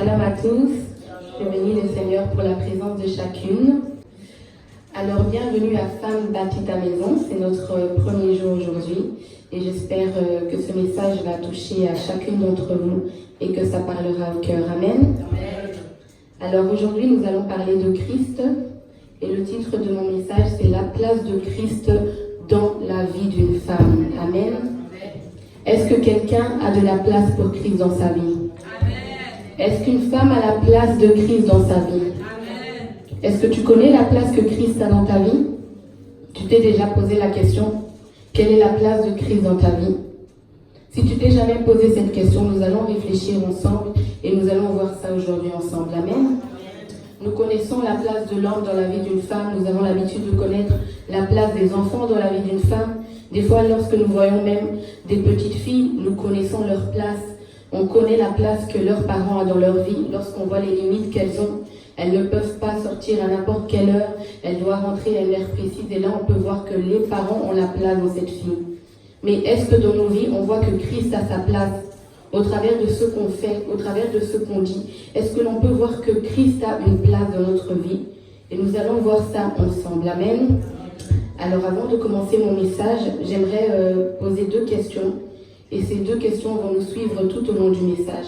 Shalom à tous, je bénis le Seigneur pour la présence de chacune. Alors bienvenue à Femme bâtit ta maison, c'est notre premier jour aujourd'hui et j'espère que ce message va toucher à chacune d'entre vous et que ça parlera au cœur. Amen. Alors aujourd'hui nous allons parler de Christ et le titre de mon message c'est la place de Christ dans la vie d'une femme. Amen. Est-ce que quelqu'un a de la place pour Christ dans sa vie? Est-ce qu'une femme a la place de Christ dans sa vie? Est-ce que tu connais la place que Christ a dans ta vie? Tu t'es déjà posé la question, quelle est la place de Christ dans ta vie? Si tu t'es jamais posé cette question, nous allons réfléchir ensemble et nous allons voir ça aujourd'hui ensemble. Amen. Nous connaissons la place de l'homme dans la vie d'une femme, nous avons l'habitude de connaître la place des enfants dans la vie d'une femme. Des fois, lorsque nous voyons même des petites filles, nous connaissons leur place. On connaît la place que leurs parents ont dans leur vie. Lorsqu'on voit les limites qu'elles ont, elles ne peuvent pas sortir à n'importe quelle heure. Elles doivent rentrer à une heure précise. Et là, on peut voir que les parents ont la place dans cette fille. Mais est-ce que dans nos vies, on voit que Christ a sa place au travers de ce qu'on fait, au travers de ce qu'on dit? Est-ce que l'on peut voir que Christ a une place dans notre vie? Et nous allons voir ça ensemble. Amen. Alors, avant de commencer mon message, j'aimerais poser deux questions. Et ces deux questions vont nous suivre tout au long du message.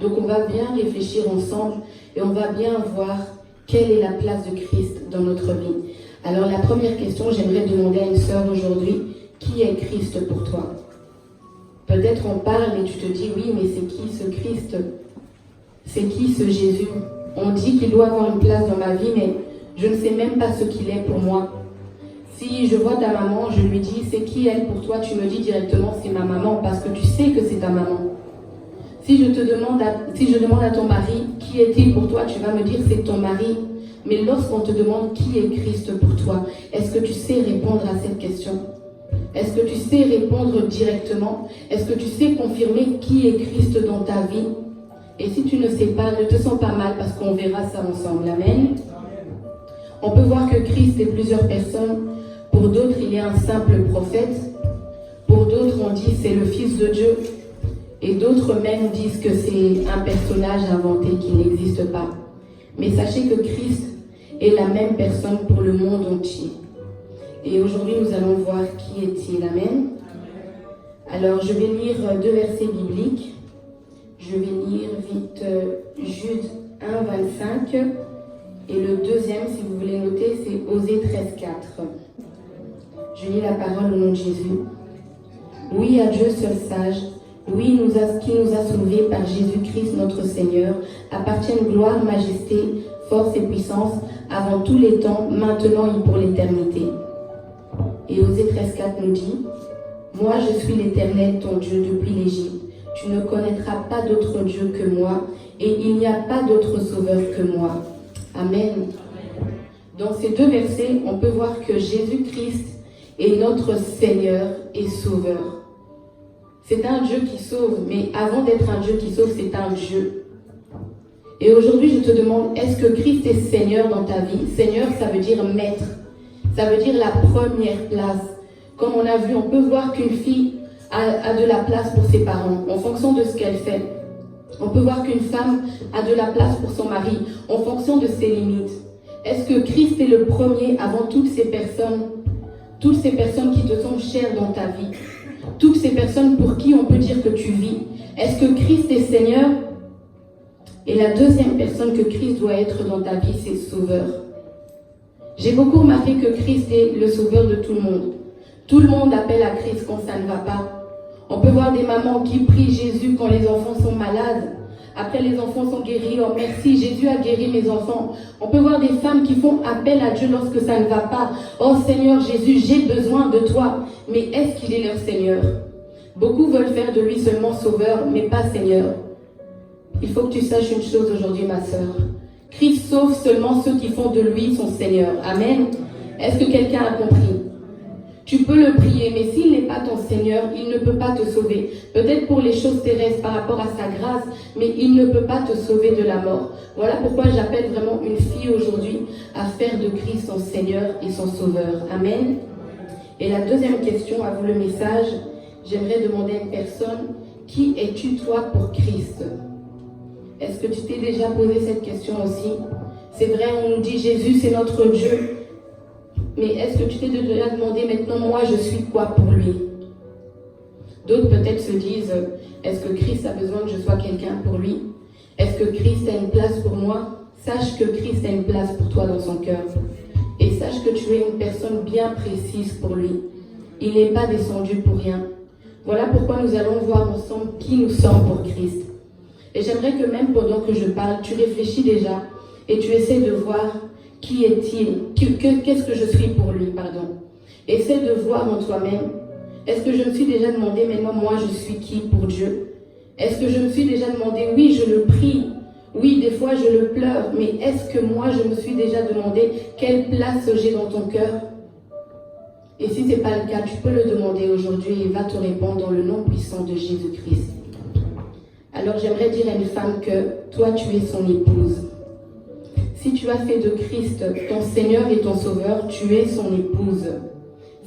Donc on va bien réfléchir ensemble et on va bien voir quelle est la place de Christ dans notre vie. Alors la première question, j'aimerais demander à une sœur aujourd'hui, qui est Christ pour toi? Peut-être on parle et tu te dis, oui, mais c'est qui ce Christ? C'est qui ce Jésus? On dit qu'il doit avoir une place dans ma vie, mais je ne sais même pas ce qu'il est pour moi. Si je vois ta maman, je lui dis, c'est qui elle pour toi? Tu me dis directement, c'est ma maman, parce que tu sais que c'est ta maman. Si je demande à ton mari, qui est-il pour toi? Tu vas me dire, c'est ton mari. Mais lorsqu'on te demande qui est Christ pour toi, est-ce que tu sais répondre à cette question? Est-ce que tu sais répondre directement? Est-ce que tu sais confirmer qui est Christ dans ta vie? Et si tu ne sais pas, ne te sens pas mal, parce qu'on verra ça ensemble. Amen. On peut voir que Christ est plusieurs personnes. Pour d'autres, il est un simple prophète. Pour d'autres, on dit c'est le Fils de Dieu. Et d'autres même disent que c'est un personnage inventé qui n'existe pas. Mais sachez que Christ est la même personne pour le monde entier. Et aujourd'hui, nous allons voir qui est-il. Amen. Alors, je vais lire deux versets bibliques. Je vais lire vite Jude 1, 25. Et le deuxième, si vous voulez noter, c'est Osée 13, 4. Je lis la parole au nom de Jésus. Oui, à Dieu seul sage, oui, qui nous a sauvés par Jésus-Christ notre Seigneur, appartiennent gloire, majesté, force et puissance, avant tous les temps, maintenant et pour l'éternité. Et Osée 13, 4 nous dit, moi je suis l'Éternel, ton Dieu, depuis l'Égypte. Tu ne connaîtras pas d'autre Dieu que moi, et il n'y a pas d'autre sauveur que moi. Amen. Dans ces deux versets, on peut voir que Jésus-Christ est notre Seigneur et Sauveur. C'est un Dieu qui sauve, mais avant d'être un Dieu qui sauve, c'est un Dieu. Et aujourd'hui, je te demande, est-ce que Christ est Seigneur dans ta vie? Seigneur, ça veut dire maître. Ça veut dire la première place. Comme on a vu, on peut voir qu'une fille a de la place pour ses parents, en fonction de ce qu'elle fait. On peut voir qu'une femme a de la place pour son mari, en fonction de ses limites. Est-ce que Christ est le premier avant toutes ces personnes qui te sont chères dans ta vie, toutes ces personnes pour qui on peut dire que tu vis? Est-ce que Christ est Seigneur? Et la deuxième personne que Christ doit être dans ta vie, c'est Sauveur. J'ai beaucoup remarqué que Christ est le Sauveur de tout le monde. Tout le monde appelle à Christ quand ça ne va pas. On peut voir des mamans qui prient Jésus quand les enfants sont malades. Après, les enfants sont guéris. Oh, merci, Jésus a guéri mes enfants. On peut voir des femmes qui font appel à Dieu lorsque ça ne va pas. Oh Seigneur Jésus, j'ai besoin de toi. Mais est-ce qu'il est leur Seigneur? Beaucoup veulent faire de lui seulement sauveur, mais pas Seigneur. Il faut que tu saches une chose aujourd'hui, ma sœur. Christ sauve seulement ceux qui font de lui son Seigneur. Amen. Est-ce que quelqu'un a compris? Tu peux le prier, mais s'il n'est pas ton Seigneur, il ne peut pas te sauver. Peut-être pour les choses terrestres par rapport à sa grâce, mais il ne peut pas te sauver de la mort. Voilà pourquoi j'appelle vraiment une fille aujourd'hui à faire de Christ son Seigneur et son Sauveur. Amen. Et la deuxième question, à vous le message, j'aimerais demander à une personne, qui es-tu toi pour Christ? Est-ce que tu t'es déjà posé cette question aussi? C'est vrai, on nous dit Jésus, c'est notre Dieu. Mais est-ce que tu t'es déjà demandé maintenant, moi, je suis quoi pour lui? D'autres peut-être se disent, est-ce que Christ a besoin que je sois quelqu'un pour lui? Est-ce que Christ a une place pour moi? Sache que Christ a une place pour toi dans son cœur. Et sache que tu es une personne bien précise pour lui. Il n'est pas descendu pour rien. Voilà pourquoi nous allons voir ensemble qui nous sommes pour Christ. Et j'aimerais que même pendant que je parle, tu réfléchis déjà et tu essaies de voir qui est-il, qu'est-ce que je suis pour lui, pardon. Essaie de voir en toi-même. Est-ce que je me suis déjà demandé maintenant, moi, je suis qui pour Dieu? Est-ce que je me suis déjà demandé, oui, je le prie, oui, des fois je le pleure, mais est-ce que moi, je me suis déjà demandé quelle place j'ai dans ton cœur? Et si ce n'est pas le cas, tu peux le demander aujourd'hui et il va te répondre dans le nom puissant de Jésus-Christ. Alors j'aimerais dire à une femme que toi, tu es son épouse. Si tu as fait de Christ ton Seigneur et ton Sauveur, tu es son épouse.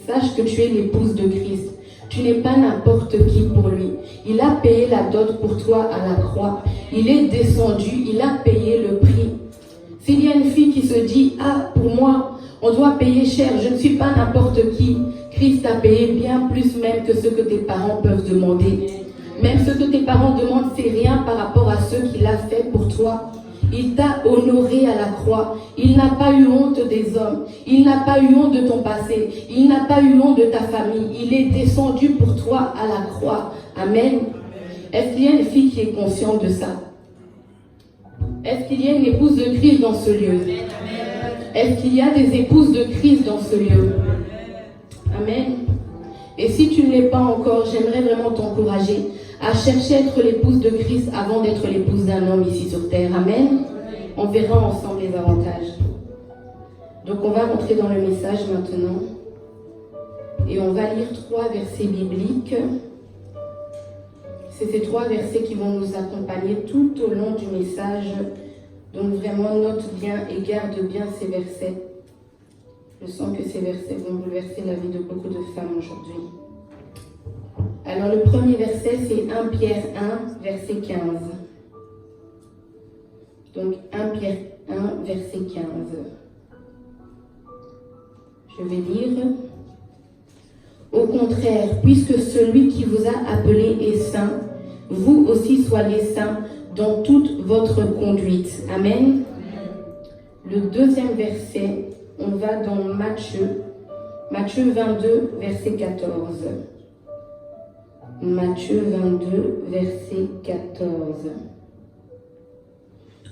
Sache que tu es l'épouse de Christ. Tu n'es pas n'importe qui pour lui. Il a payé la dot pour toi à la croix. Il est descendu, il a payé le prix. S'il y a une fille qui se dit, ah, pour moi, on doit payer cher, je ne suis pas n'importe qui. Christ a payé bien plus même que ce que tes parents peuvent demander. Même ce que tes parents demandent, c'est rien par rapport à ce qu'il a fait pour toi. Il t'a honoré à la croix. Il n'a pas eu honte des hommes. Il n'a pas eu honte de ton passé. Il n'a pas eu honte de ta famille. Il est descendu pour toi à la croix. Amen. Est-ce qu'il y a une fille qui est consciente de ça? Est-ce qu'il y a une épouse de Christ dans ce lieu? Est-ce qu'il y a des épouses de Christ dans ce lieu? Amen. Et si tu ne l'es pas encore, j'aimerais vraiment t'encourager à chercher à être l'épouse de Christ avant d'être l'épouse d'un homme ici sur terre. Amen. On verra ensemble les avantages. Donc on va rentrer dans le message maintenant. Et on va lire 3 versets bibliques. C'est ces 3 versets qui vont nous accompagner tout au long du message. Donc vraiment note bien et garde bien ces versets. Je sens que ces versets vont bouleverser la vie de beaucoup de femmes aujourd'hui. Alors le premier verset, c'est 1 Pierre 1, verset 15. Donc 1 Pierre 1, verset 15. Je vais lire. Au contraire, puisque celui qui vous a appelé est saint, vous aussi soyez saints dans toute votre conduite. Amen. Le deuxième verset, on va dans Matthieu 22, verset 14. Matthieu 22, verset 14.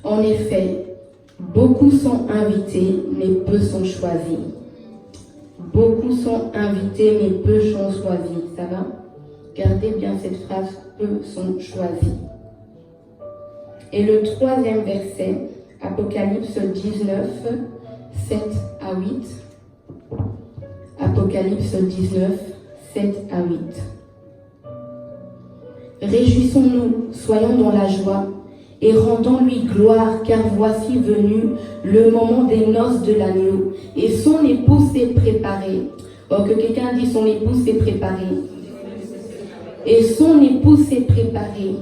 En effet, beaucoup sont invités, mais peu sont choisis. Beaucoup sont invités, mais peu sont choisis. Ça va? Gardez bien cette phrase, peu sont choisis. Et le troisième verset, Apocalypse 19, 7 à 8. Apocalypse 19, 7 à 8. Réjouissons-nous, soyons dans la joie et rendons-lui gloire, car voici venu le moment des noces de l'agneau et son épouse s'est préparée. Oh, que quelqu'un dise son épouse s'est préparée. Et son épouse s'est préparée.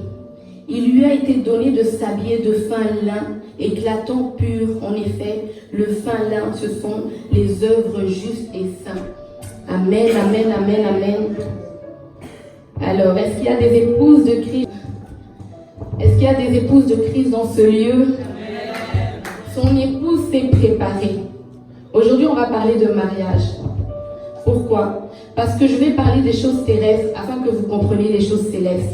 Il lui a été donné de s'habiller de fin lin, éclatant pur. En effet, le fin lin, ce sont les œuvres justes et saintes. Amen, amen, amen, amen. Alors, est-ce qu'il y a des épouses de Christ? Est-ce qu'il y a des épouses de Christ dans ce lieu? Son épouse s'est préparée. Aujourd'hui, on va parler de mariage. Pourquoi? Parce que je vais parler des choses terrestres afin que vous compreniez les choses célestes.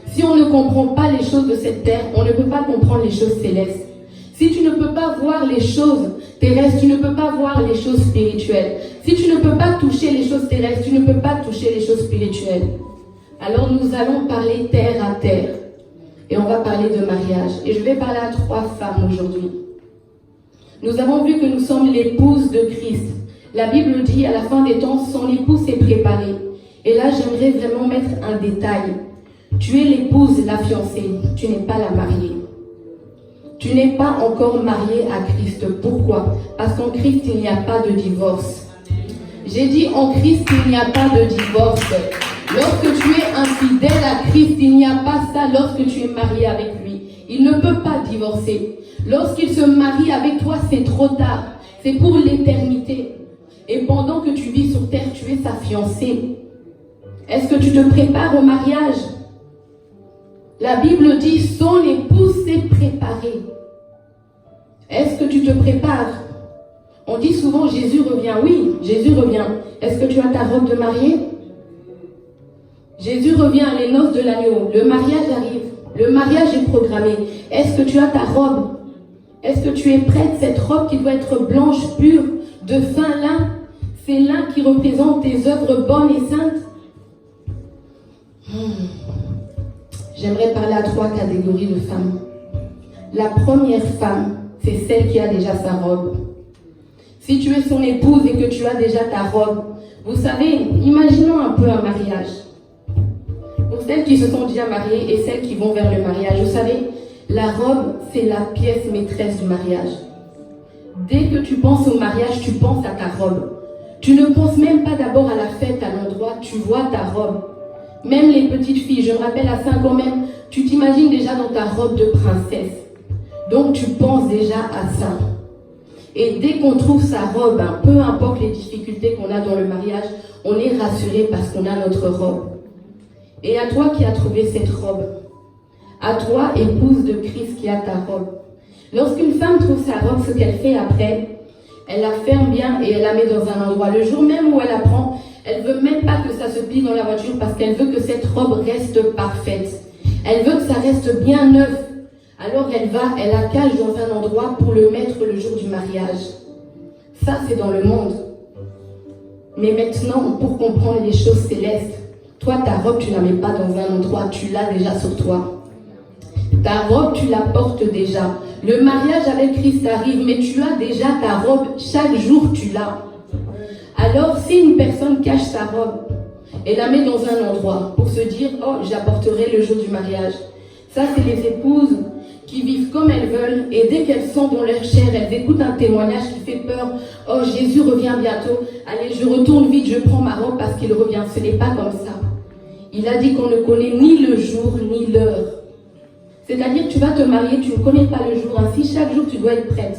Si on ne comprend pas les choses de cette terre, on ne peut pas comprendre les choses célestes. Si tu ne peux pas voir les choses terrestres, tu ne peux pas voir les choses spirituelles. Si tu ne peux pas toucher les choses terrestres, tu ne peux pas toucher les choses spirituelles. Alors nous allons parler terre à terre. Et on va parler de mariage. Et je vais parler à 3 femmes aujourd'hui. Nous avons vu que nous sommes l'épouse de Christ. La Bible dit à la fin des temps, son épouse s'est préparée. Et là, j'aimerais vraiment mettre un détail. Tu es l'épouse, la fiancée. Tu n'es pas la mariée. Tu n'es pas encore mariée à Christ. Pourquoi? Parce qu'en Christ, il n'y a pas de divorce. J'ai dit en Christ, il n'y a pas de divorce. Lorsque tu es infidèle à Christ, il n'y a pas ça lorsque tu es marié avec lui. Il ne peut pas divorcer. Lorsqu'il se marie avec toi, c'est trop tard. C'est pour l'éternité. Et pendant que tu vis sur terre, tu es sa fiancée. Est-ce que tu te prépares au mariage? La Bible dit, son épouse s'est préparée. Est-ce que tu te prépares? On dit souvent, Jésus revient. Oui, Jésus revient. Est-ce que tu as ta robe de mariée? Jésus revient à les noces de l'agneau. Le mariage arrive. Le mariage est programmé. Est-ce que tu as ta robe? Est-ce que tu es prête? Cette robe qui doit être blanche, pure, de fin lin. C'est lin qui représente tes œuvres bonnes et saintes. J'aimerais parler à 3 catégories de femmes. La première femme, c'est celle qui a déjà sa robe. Si tu es son épouse et que tu as déjà ta robe, vous savez, imaginons un peu un mariage. Pour celles qui se sont déjà mariées et celles qui vont vers le mariage, vous savez, la robe, c'est la pièce maîtresse du mariage. Dès que tu penses au mariage, tu penses à ta robe. Tu ne penses même pas d'abord à la fête, à l'endroit, tu vois ta robe. Même les petites filles, je me rappelle à 5 ans même, tu t'imagines déjà dans ta robe de princesse. Donc tu penses déjà à ça. Et dès qu'on trouve sa robe, peu importe les difficultés qu'on a dans le mariage, on est rassuré parce qu'on a notre robe. Et à toi qui as trouvé cette robe, à toi, épouse de Christ, qui a ta robe. Lorsqu'une femme trouve sa robe, ce qu'elle fait après, elle la ferme bien et elle la met dans un endroit. Le jour même où elle la prend, elle ne veut même pas que ça se plie dans la voiture parce qu'elle veut que cette robe reste parfaite. Elle veut que ça reste bien neuf. Alors elle la cache dans un endroit pour le mettre le jour du mariage. Ça, c'est dans le monde. Mais maintenant, pour comprendre les choses célestes, toi, ta robe, tu ne la mets pas dans un endroit, tu l'as déjà sur toi. Ta robe, tu la portes déjà. Le mariage avec Christ arrive, mais tu as déjà ta robe. Chaque jour, tu l'as. Alors, si une personne cache sa robe et la met dans un endroit pour se dire « Oh, j'apporterai le jour du mariage », ça, c'est les épouses qui vivent comme elles veulent et dès qu'elles sont dans leur chair, elles écoutent un témoignage qui fait peur. « Oh, Jésus revient bientôt. Allez, je retourne vite, je prends ma robe parce qu'il revient. » Ce n'est pas comme ça. Il a dit qu'on ne connaît ni le jour ni l'heure. C'est-à-dire que tu vas te marier, tu ne connais pas le jour. Ainsi, chaque jour, tu dois être prête.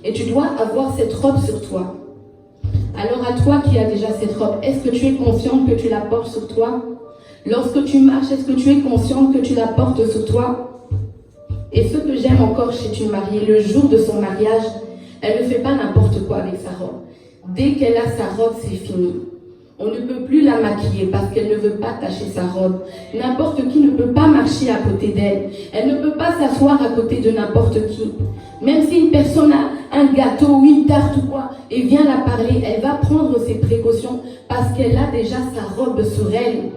Et tu dois avoir cette robe sur toi. Alors à toi qui as déjà cette robe, est-ce que tu es consciente que tu la portes sur toi? Lorsque tu marches, est-ce que tu es consciente que tu la portes sur toi? Et ce que j'aime encore chez une mariée, le jour de son mariage, elle ne fait pas n'importe quoi avec sa robe. Dès qu'elle a sa robe, c'est fini. On ne peut plus la maquiller parce qu'elle ne veut pas tacher sa robe. N'importe qui ne peut pas marcher à côté d'elle. Elle ne peut pas s'asseoir à côté de n'importe qui. Même si une personne a un gâteau ou une tarte ou quoi et vient la parler, elle va prendre ses précautions parce qu'elle a déjà sa robe sur elle.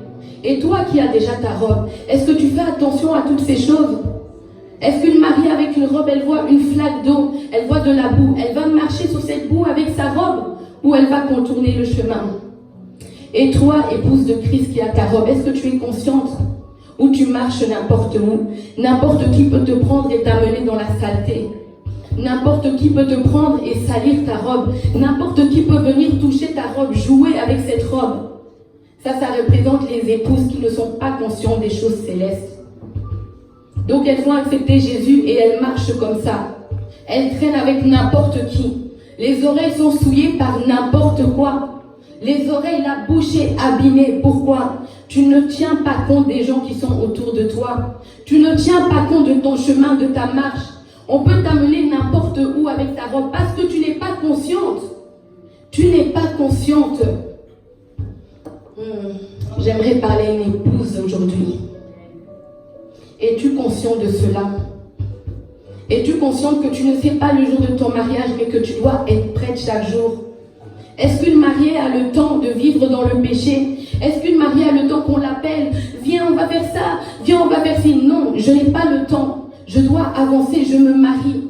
Et toi qui as déjà ta robe, est-ce que tu fais attention à toutes ces choses? Est-ce qu'une mariée avec une robe, elle voit une flaque d'eau, elle voit de la boue, elle va marcher sur cette boue avec sa robe ou elle va contourner le chemin? Et toi, épouse de Christ qui a ta robe, est-ce que tu es consciente? Ou tu marches n'importe où? N'importe qui peut te prendre et t'amener dans la saleté. N'importe qui peut te prendre et salir ta robe. N'importe qui peut venir toucher ta robe, jouer avec cette robe. Ça représente les épouses qui ne sont pas conscientes des choses célestes. Donc elles vont accepter Jésus et elles marchent comme ça. Elles traînent avec n'importe qui. Les oreilles sont souillées par n'importe quoi. Les oreilles, la bouche est abîmée. Pourquoi? Tu ne tiens pas compte des gens qui sont autour de toi. Tu ne tiens pas compte de ton chemin, de ta marche. On peut t'amener n'importe où avec ta robe parce que tu n'es pas consciente. Tu n'es pas consciente. J'aimerais parler à une épouse aujourd'hui. Es-tu conscient de cela? Es-tu consciente que tu ne sais pas le jour de ton mariage, mais que tu dois être prête chaque jour? Est-ce qu'une mariée a le temps de vivre dans le péché? Est-ce qu'une mariée a le temps qu'on l'appelle? Viens, on va faire ça. Viens, on va faire ci. Non, je n'ai pas le temps. Je dois avancer, je me marie.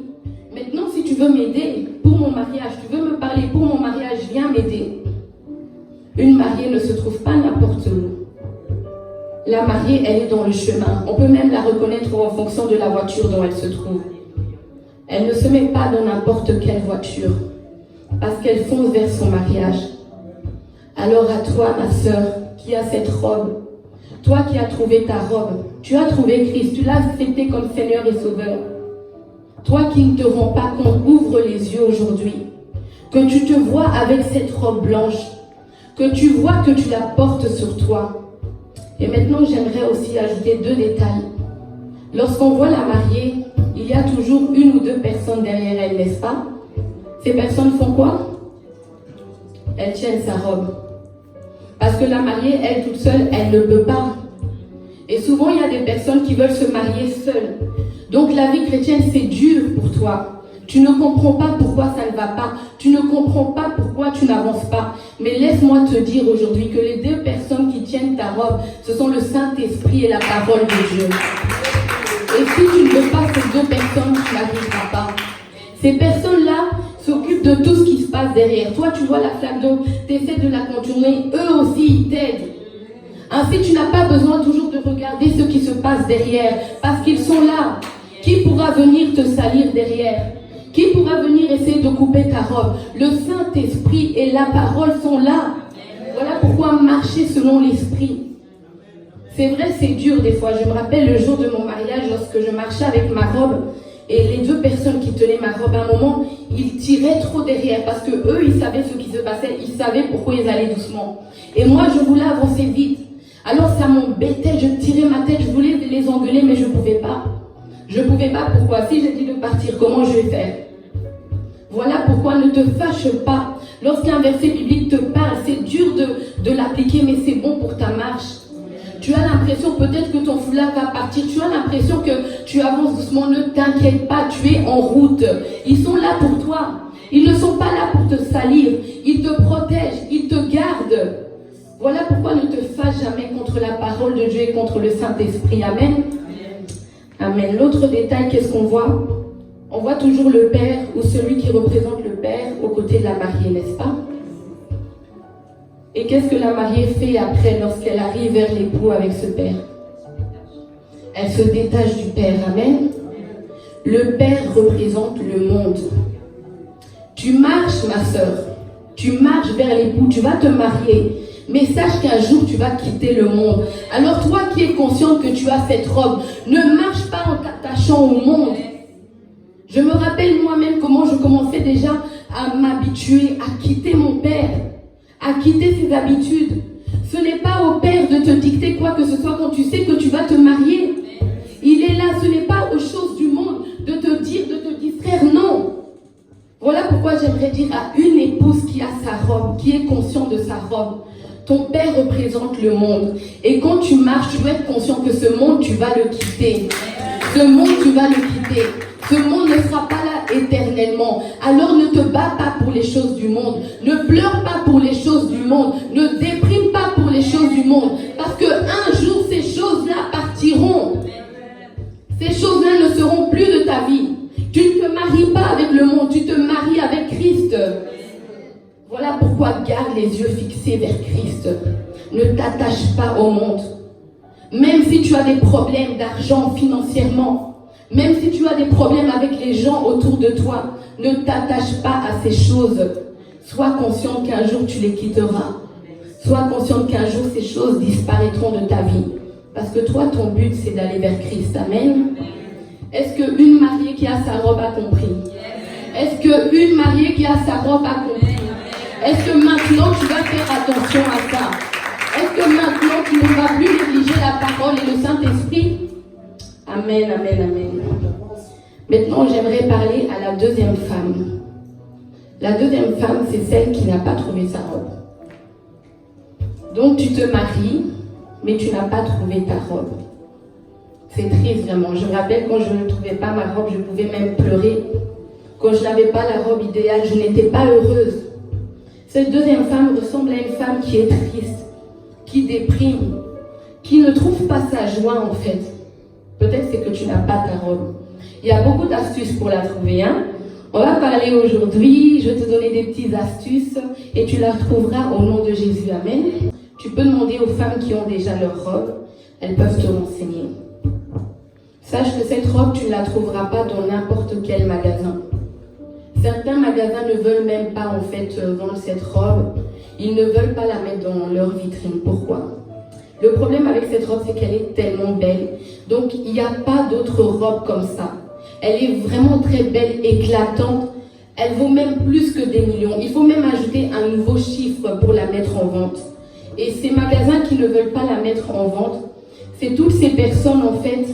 Maintenant, si tu veux m'aider pour mon mariage, tu veux me parler pour mon mariage, viens m'aider. Une mariée ne se trouve pas n'importe où. La mariée, elle est dans le chemin. On peut même la reconnaître en fonction de la voiture dont elle se trouve. Elle ne se met pas dans n'importe quelle voiture parce qu'elle fonce vers son mariage. Alors à toi, ma sœur, qui a cette robe, Toi qui as trouvé ta robe, tu as trouvé Christ, tu l'as accepté comme Seigneur et Sauveur. Toi qui ne te rends pas compte, ouvre les yeux aujourd'hui. Que tu te vois avec cette robe blanche, que tu vois que tu la portes sur toi. Et maintenant, j'aimerais aussi ajouter 2 détails. Lorsqu'on voit la mariée, il y a toujours 1 ou 2 personnes derrière elle, n'est-ce pas? Ces personnes font quoi? Elles tiennent sa robe. Parce que la mariée, elle toute seule, elle ne peut pas. Et souvent, il y a des personnes qui veulent se marier seules. Donc la vie chrétienne, c'est dur pour toi. Tu ne comprends pas pourquoi ça ne va pas. Tu ne comprends pas pourquoi tu n'avances pas. Mais laisse-moi te dire aujourd'hui que les 2 personnes qui tiennent ta robe, ce sont le Saint-Esprit et la parole de Dieu. Et si tu ne veux pas ces 2 personnes, tu n'arriveras pas. Ces personnes-là s'occupent de tout ce qui se passe derrière. Toi, tu vois la flaque d'eau, tu essaies de la contourner. Eux aussi, ils t'aident. Ainsi, tu n'as pas besoin toujours de regarder ce qui se passe derrière, parce qu'ils sont là. Qui pourra venir te salir derrière? Qui pourra venir essayer de couper ta robe? Le Saint-Esprit et la parole sont là. Voilà pourquoi marcher selon l'Esprit. C'est vrai, c'est dur des fois. Je me rappelle le jour de mon mariage, lorsque je marchais avec ma robe, et les 2 personnes qui tenaient ma robe, à un moment, ils tiraient trop derrière, parce que eux, ils savaient ce qui se passait, ils savaient pourquoi ils allaient doucement. Et moi, je voulais avancer vite. Alors ça m'embêtait, je tirais ma tête, je voulais les engueuler, mais je ne pouvais pas. Je ne pouvais pas, pourquoi? Si j'ai dit de partir, comment je vais faire? Voilà pourquoi ne te fâche pas. Lorsqu'un verset biblique te parle, c'est dur de l'appliquer, mais c'est bon pour ta marche. Tu as l'impression peut-être que ton foulard va partir, tu as l'impression que tu avances doucement, ne t'inquiète pas, tu es en route. Ils sont là pour toi. Ils ne sont pas là pour te salir. Ils te protègent, ils te gardent. Voilà pourquoi ne te fâche jamais contre la parole de Dieu et contre le Saint-Esprit. Amen. Amen. L'autre détail, qu'est-ce qu'on voit? On voit toujours le père ou celui qui représente le père aux côtés de la mariée, n'est-ce pas? Et qu'est-ce que la mariée fait après lorsqu'elle arrive vers l'époux avec ce père? Elle se détache du père. Amen. Le père représente le monde. Tu marches, ma sœur. Tu marches vers l'époux. Tu vas te marier. Mais sache qu'un jour, tu vas quitter le monde. Alors toi qui es consciente que tu as cette robe, ne marche pas en t'attachant au monde. Je me rappelle moi-même comment je commençais déjà à m'habituer à quitter mon père, à quitter ses habitudes. Ce n'est pas au père de te dicter quoi que ce soit quand tu sais que tu vas te marier. Il est là, ce n'est pas aux choses du monde de te dire, de te distraire, non. Voilà pourquoi j'aimerais dire à une épouse qui a sa robe, qui est consciente de sa robe. Ton père représente le monde. Et quand tu marches, tu dois être conscient que ce monde, tu vas le quitter. Ce monde, tu vas le quitter. Ce monde ne sera pas là éternellement. Alors ne te bats pas pour les choses du monde. Ne pleure pas pour les choses du monde. Ne déprime pas pour les choses du monde. Parce qu'un jour, ces choses-là partiront. Ces choses-là ne seront plus de ta vie. Tu ne te maries pas avec le monde. Tu te maries avec Christ. Voilà pourquoi garde les yeux fixés vers Christ. Ne t'attache pas au monde. Même si tu as des problèmes d'argent financièrement, même si tu as des problèmes avec les gens autour de toi, ne t'attache pas à ces choses. Sois consciente qu'un jour tu les quitteras. Sois consciente qu'un jour ces choses disparaîtront de ta vie. Parce que toi, ton but, c'est d'aller vers Christ. Amen. Est-ce qu'une mariée qui a sa robe a compris? Est-ce qu'une mariée qui a sa robe a compris? Est-ce que maintenant tu vas faire attention à ça? Est-ce que maintenant tu ne vas plus négliger la parole et le Saint-Esprit? Amen, amen, amen. Maintenant, j'aimerais parler à la deuxième femme. La deuxième femme, c'est celle qui n'a pas trouvé sa robe. Donc tu te maries, mais tu n'as pas trouvé ta robe. C'est triste vraiment. Je me rappelle quand je ne trouvais pas ma robe, je pouvais même pleurer. Quand je n'avais pas la robe idéale, je n'étais pas heureuse. Cette deuxième femme ressemble à une femme qui est triste, qui déprime, qui ne trouve pas sa joie en fait. Peut-être c'est que tu n'as pas ta robe. Il y a beaucoup d'astuces pour la trouver. On va parler aujourd'hui, je vais te donner des petites astuces et tu la retrouveras au nom de Jésus. Amen. Tu peux demander aux femmes qui ont déjà leur robe, elles peuvent te renseigner. Sache que cette robe, tu ne la trouveras pas dans n'importe quel magasin. Certains magasins ne veulent même pas en fait vendre cette robe. Ils ne veulent pas la mettre dans leur vitrine. Pourquoi? Le problème avec cette robe, c'est qu'elle est tellement belle. Donc, il n'y a pas d'autre robe comme ça. Elle est vraiment très belle, éclatante. Elle vaut même plus que des millions. Il faut même ajouter un nouveau chiffre pour la mettre en vente. Et ces magasins qui ne veulent pas la mettre en vente, c'est toutes ces personnes, en fait,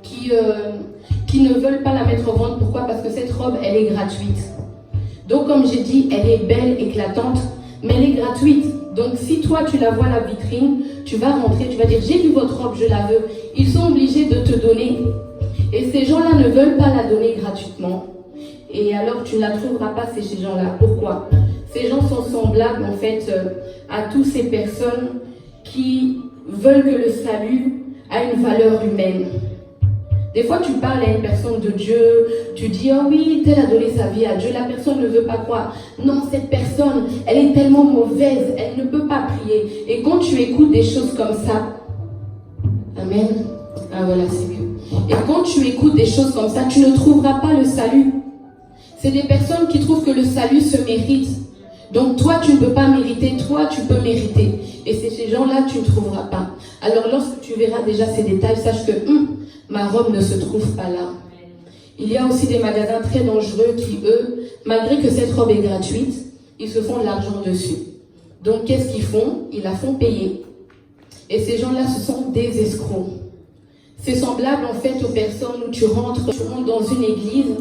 qui ne veulent pas la mettre en vente. Pourquoi? Parce que cette robe, elle est gratuite. Donc, comme j'ai dit, elle est belle, éclatante, mais elle est gratuite. Donc, si toi, tu la vois à la vitrine, tu vas rentrer, tu vas dire, j'ai vu votre robe, je la veux. Ils sont obligés de te donner. Et ces gens-là ne veulent pas la donner gratuitement. Et alors, tu ne la trouveras pas chez ces gens-là. Pourquoi? Ces gens sont semblables, en fait, à toutes ces personnes qui veulent que le salut a une valeur humaine. Des fois, tu parles à une personne de Dieu, tu dis, oh oui, tel a donné sa vie à Dieu, la personne ne veut pas croire. Non, cette personne, elle est tellement mauvaise, elle ne peut pas prier. Et quand tu écoutes des choses comme ça, amen, ah voilà, c'est mieux. Et quand tu écoutes des choses comme ça, tu ne trouveras pas le salut. C'est des personnes qui trouvent que le salut se mérite. Donc toi, tu ne peux pas mériter, toi, tu peux mériter. Et c'est ces gens-là, tu ne trouveras pas. Alors lorsque tu verras déjà ces détails, sache que ma robe ne se trouve pas là. Il y a aussi des magasins très dangereux qui, eux, malgré que cette robe est gratuite, ils se font de l'argent dessus. Donc qu'est-ce qu'ils font? Ils la font payer. Et ces gens-là, ce sont des escrocs. C'est semblable en fait aux personnes où tu rentres dans une église.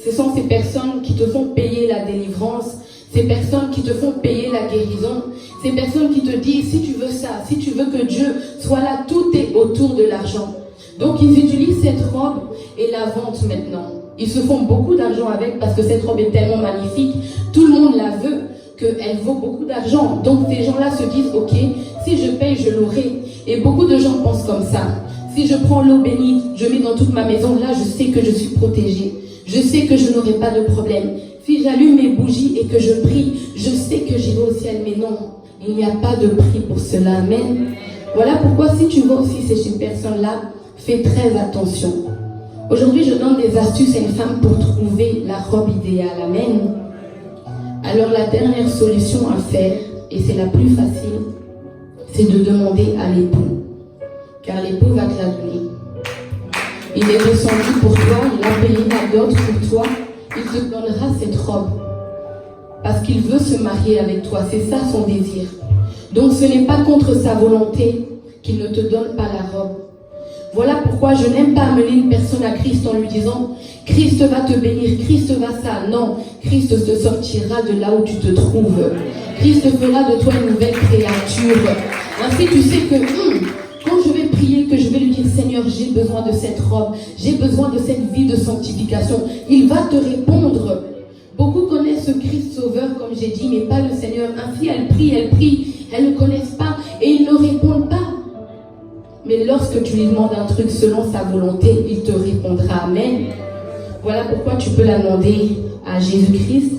Ce sont ces personnes qui te font payer la délivrance, ces personnes qui te font payer la guérison, ces personnes qui te disent si tu veux ça, si tu veux que Dieu soit là, tout est autour de l'argent. Donc ils utilisent cette robe et la vendent maintenant. Ils se font beaucoup d'argent avec parce que cette robe est tellement magnifique, tout le monde la veut, qu'elle vaut beaucoup d'argent. Donc ces gens-là se disent ok, si je paye, je l'aurai. Et beaucoup de gens pensent comme ça. Si je prends l'eau bénite, je mets dans toute ma maison, là je sais que je suis protégée. Je sais que je n'aurai pas de problème. Si j'allume mes bougies et que je prie, je sais que j'irai au ciel. Mais non, il n'y a pas de prix pour cela. Amen. Voilà pourquoi si tu vas aussi chez ces personnes-là, fais très attention. Aujourd'hui, je donne des astuces à une femme pour trouver la robe idéale. Amen. Alors la dernière solution à faire, et c'est la plus facile, c'est de demander à l'époux. Car l'époux va te la donner. Il est descendu pour toi, il a payé la dot pour toi, il te donnera cette robe. Parce qu'il veut se marier avec toi, c'est ça son désir. Donc ce n'est pas contre sa volonté qu'il ne te donne pas la robe. Voilà pourquoi je n'aime pas amener une personne à Christ en lui disant « Christ va te bénir, Christ va ça ». Non, Christ te sortira de là où tu te trouves. Christ fera de toi une nouvelle créature. Ainsi tu sais que quand je vais prier, que je vais lui dire « Seigneur, j'ai besoin de cette robe, j'ai besoin de cette vie de sanctification », il va te répondre. Beaucoup connaissent ce Christ sauveur, comme j'ai dit, mais pas le Seigneur. Ainsi, elles prient, elles ne connaissent pas et ils ne répondent pas. Mais lorsque tu lui demandes un truc selon sa volonté, il te répondra. Amen. Voilà pourquoi tu peux la demander à Jésus-Christ.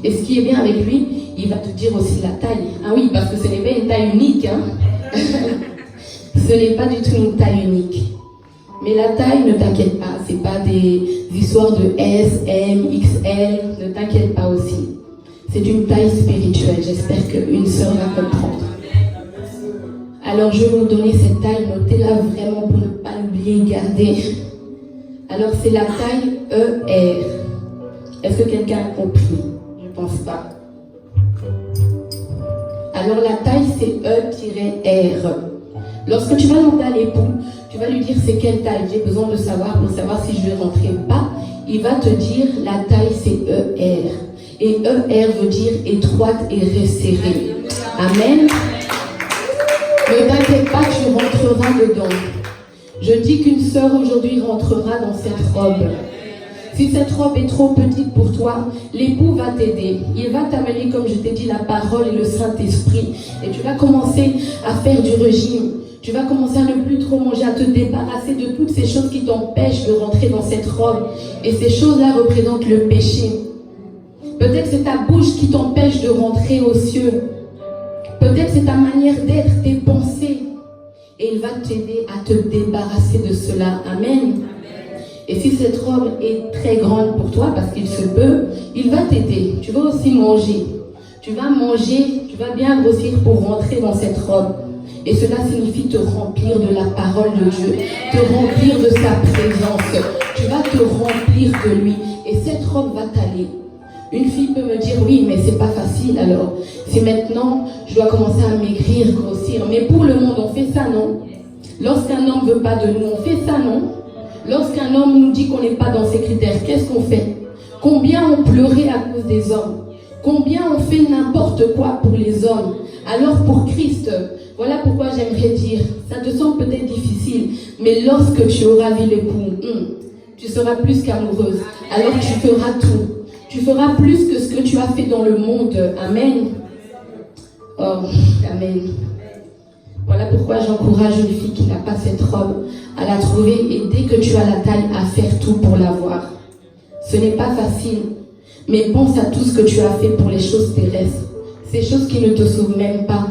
Et ce qui est bien avec lui, il va te dire aussi la taille. Ah oui, parce que ce n'est pas une taille unique. Ce n'est pas du tout une taille unique. Mais la taille, ne t'inquiète pas. Ce n'est pas des histoires de S, M, XL. Ne t'inquiète pas aussi. C'est une taille spirituelle. J'espère qu'une sœur va comprendre. Alors je vais vous donner cette taille, notez-la vraiment pour ne pas l'oublier, garder. Alors c'est la taille ER. Est-ce que quelqu'un a compris? Je ne pense pas. Alors la taille c'est E-R. Lorsque tu vas demander à l'époux, tu vas lui dire c'est quelle taille, j'ai besoin de savoir pour savoir si je vais rentrer ou pas. Il va te dire la taille c'est ER. Et ER veut dire étroite et resserrée. Amen. Ne t'inquiète pas, tu rentreras dedans. Je dis qu'une sœur aujourd'hui rentrera dans cette robe. Si cette robe est trop petite pour toi, l'époux va t'aider. Il va t'amener, comme je t'ai dit, la parole et le Saint-Esprit. Et tu vas commencer à faire du régime. Tu vas commencer à ne plus trop manger, à te débarrasser de toutes ces choses qui t'empêchent de rentrer dans cette robe. Et ces choses-là représentent le péché. Peut-être c'est ta bouche qui t'empêche de rentrer aux cieux. Peut-être c'est ta manière d'être, tes pensées. Et il va t'aider à te débarrasser de cela. Amen. Et si cette robe est très grande pour toi, parce qu'il se peut, il va t'aider. Tu vas aussi manger. Tu vas manger, tu vas bien grossir pour rentrer dans cette robe. Et cela signifie te remplir de la parole de Dieu, te remplir de sa présence. Tu vas te remplir de lui. Et cette robe va t'aller. Une fille peut me dire, oui, mais c'est pas facile alors. Si maintenant, je dois commencer à maigrir, grossir. Mais pour le monde, on fait ça, non? Lorsqu'un homme ne veut pas de nous, on fait ça, non? Lorsqu'un homme nous dit qu'on n'est pas dans ses critères, qu'est-ce qu'on fait? Combien ont pleuré à cause des hommes? Combien ont fait n'importe quoi pour les hommes? Alors pour Christ, voilà pourquoi j'aimerais dire, ça te semble peut-être difficile, mais lorsque tu auras vu l'époux, tu seras plus qu'amoureuse. Alors tu feras tout. Tu feras plus que ce que tu as fait dans le monde. Amen. Oh, amen. Voilà pourquoi j'encourage une fille qui n'a pas cette robe à la trouver et dès que tu as la taille, à faire tout pour l'avoir. Ce n'est pas facile, mais pense à tout ce que tu as fait pour les choses terrestres. Ces choses qui ne te sauvent même pas.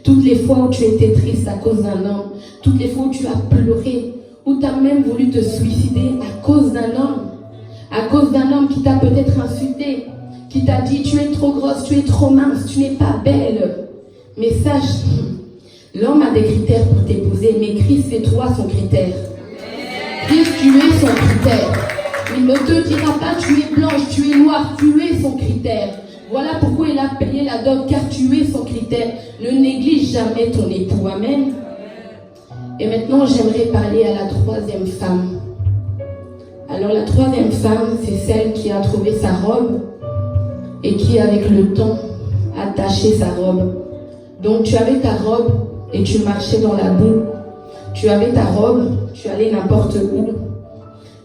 Toutes les fois où tu étais triste à cause d'un homme, toutes les fois où tu as pleuré, où tu as même voulu te suicider à cause d'un homme. À cause d'un homme qui t'a peut-être insulté, qui t'a dit tu es trop grosse, tu es trop mince, tu n'es pas belle. Mais sache, l'homme a des critères pour t'épouser, mais Christ c'est toi son critère. Christ, tu es son critère. Il ne te dira pas tu es blanche, tu es noire, tu es son critère. Voilà pourquoi il a payé la dot, car tu es son critère. Ne néglige jamais ton époux. Amen. Et maintenant j'aimerais parler à la troisième femme. Alors la troisième femme, c'est celle qui a trouvé sa robe et qui, avec le temps, a taché sa robe. Donc tu avais ta robe et tu marchais dans la boue. Tu avais ta robe, tu allais n'importe où.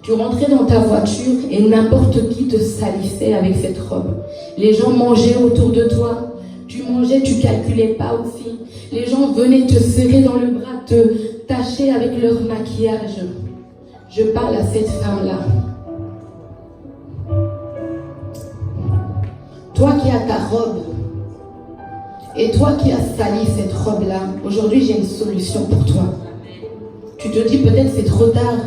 Tu rentrais dans ta voiture et n'importe qui te salissait avec cette robe. Les gens mangeaient autour de toi. Tu mangeais, tu calculais pas aussi. Les gens venaient te serrer dans le bras, te tacher avec leur maquillage. Je parle à cette femme-là. Toi qui as ta robe, et toi qui as sali cette robe-là, aujourd'hui j'ai une solution pour toi. Tu te dis peut-être c'est trop tard.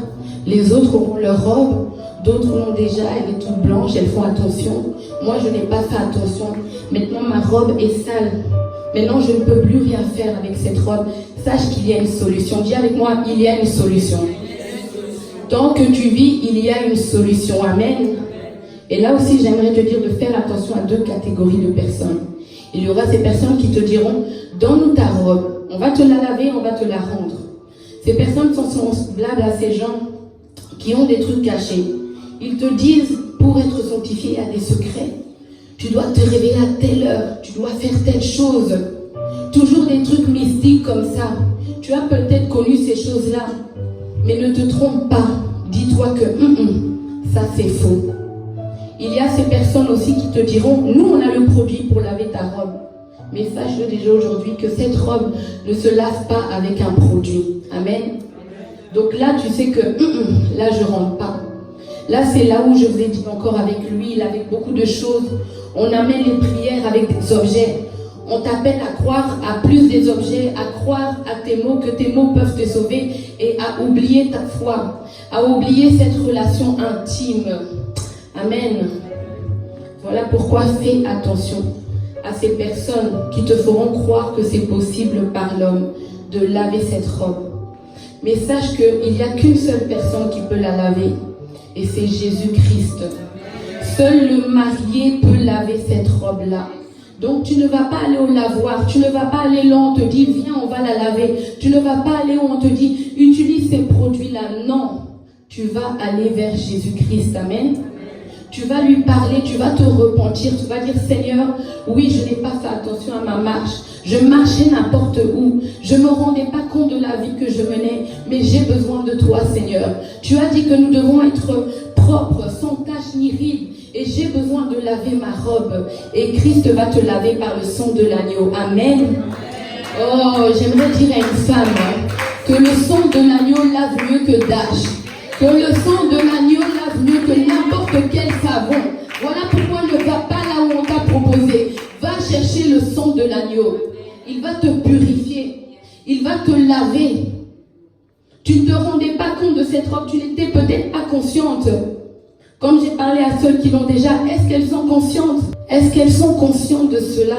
Les autres auront leur robe, d'autres l'ont déjà, elle est toute blanche, elles font attention. Moi je n'ai pas fait attention. Maintenant ma robe est sale. Maintenant je ne peux plus rien faire avec cette robe. Sache qu'il y a une solution. Dis avec moi, il y a une solution. Tant que tu vis, il y a une solution. Amen. Et là aussi, j'aimerais te dire de faire attention à deux catégories de personnes. Il y aura ces personnes qui te diront, donne-nous ta robe, on va te la laver, on va te la rendre. Ces personnes sont semblables à ces gens qui ont des trucs cachés. Ils te disent, pour être sanctifié, il y a des secrets. Tu dois te réveiller à telle heure, tu dois faire telle chose. Toujours des trucs mystiques comme ça. Tu as peut-être connu ces choses-là. Mais ne te trompe pas, dis-toi que ça c'est faux. Il y a ces personnes aussi qui te diront, nous on a le produit pour laver ta robe. Mais sache déjà aujourd'hui que cette robe ne se lave pas avec un produit. Amen. Donc là tu sais que là je rentre pas. Là c'est là où je vous ai dit encore avec l'huile, avec beaucoup de choses. On amène les prières avec des objets. On t'appelle à croire à plus des objets, à croire à tes mots, que tes mots peuvent te sauver et à oublier ta foi, à oublier cette relation intime. Amen. Voilà pourquoi fais attention à ces personnes qui te feront croire que c'est possible par l'homme de laver cette robe. Mais sache qu'il n'y a qu'une seule personne qui peut la laver et c'est Jésus-Christ. Seul le marié peut laver cette robe-là. Donc tu ne vas pas aller au lavoir, tu ne vas pas aller là où on te dit viens on va la laver. Tu ne vas pas aller où on te dit utilise ces produits-là. Non, tu vas aller vers Jésus-Christ. Amen. Tu vas lui parler, tu vas te repentir, tu vas dire Seigneur, oui je n'ai pas fait attention à ma marche. Je marchais n'importe où, je ne me rendais pas compte de la vie que je menais, mais j'ai besoin de toi Seigneur. Tu as dit que nous devons être propres, sans tache ni ride. Et j'ai besoin de laver ma robe. Et Christ va te laver par le sang de l'agneau. Amen. Oh, j'aimerais dire à une femme que le sang de l'agneau lave mieux que Dash. Que le sang de l'agneau lave mieux que n'importe quel savon. Voilà pourquoi ne va pas là où on t'a proposé. Va chercher le sang de l'agneau. Il va te purifier. Il va te laver. Tu ne te rendais pas compte de cette robe. Tu n'étais peut-être pas consciente. Comme j'ai parlé à ceux qui l'ont déjà, est-ce qu'elles sont conscientes? Est-ce qu'elles sont conscientes de cela?